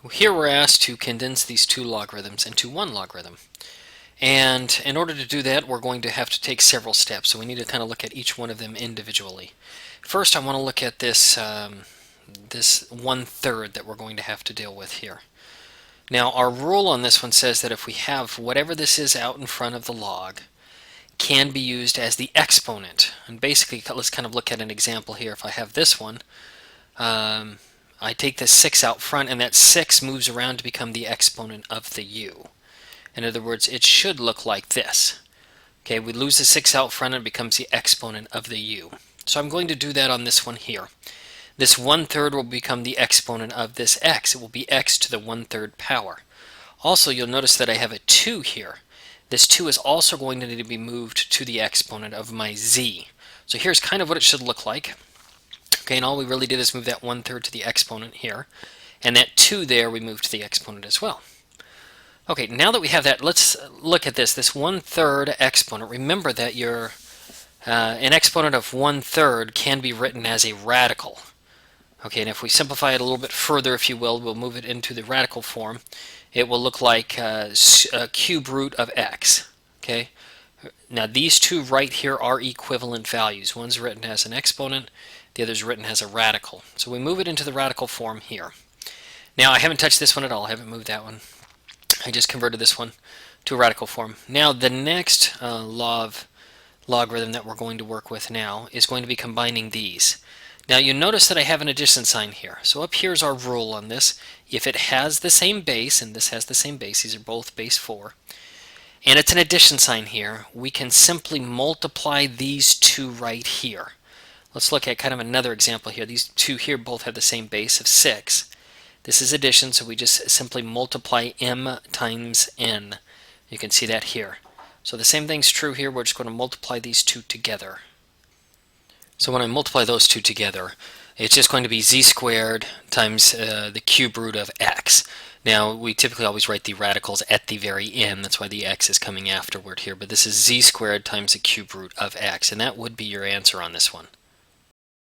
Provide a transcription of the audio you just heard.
Here we're asked to condense these two logarithms into one logarithm. And in order to do that, we're going to have to take several steps. So we need to kind of look at each one of them individually. First, I want to look at this, this 1/3 that we're going to have to deal with here. Now, our rule on this one says that if we have whatever this is out in front of the log, can be used as the exponent. And basically, let's kind of look at an example here. If I have this one, I take the 6 out front, and that 6 moves around to become the exponent of the u. In other words, it should look like this. Okay, we lose the 6 out front and it becomes the exponent of the u. So I'm going to do that on this one here. This 1/3 will become the exponent of this x. It will be x to the 1/3 power. Also, you'll notice that I have a 2 here. This 2 is also going to need to be moved to the exponent of my z. So here's kind of what it should look like. Okay, and all we really did is move that 1/3 to the exponent here. And that 2 there we moved to the exponent as well. Okay, now that we have that, let's look at this. This 1/3 exponent. Remember that an exponent of 1/3 can be written as a radical. Okay, and if we simplify it a little bit further, if you will, we'll move it into the radical form. It will look like a cube root of x. Okay, now these two right here are equivalent values. One's written as an exponent, the other's written as a radical. So we move it into the radical form here. Now I haven't touched this one at all. I haven't moved that one. I just converted this one to a radical form. Now the next law of logarithm that we're going to work with now is going to be combining these. Now you notice that I have an addition sign here. So up here's our rule on this. If it has the same base, and this has the same base, these are both base 4, and it's an addition sign here, we can simply multiply these two right here. Let's look at kind of another example here. These two here both have the same base of 6. This is addition, so we just simply multiply m times n. You can see that here. So the same thing's true here. We're just going to multiply these two together. So when I multiply those two together, it's just going to be z squared times the cube root of x. Now, we typically always write the radicals at the very end. That's why the x is coming afterward here. But this is z squared times the cube root of x. And that would be your answer on this one.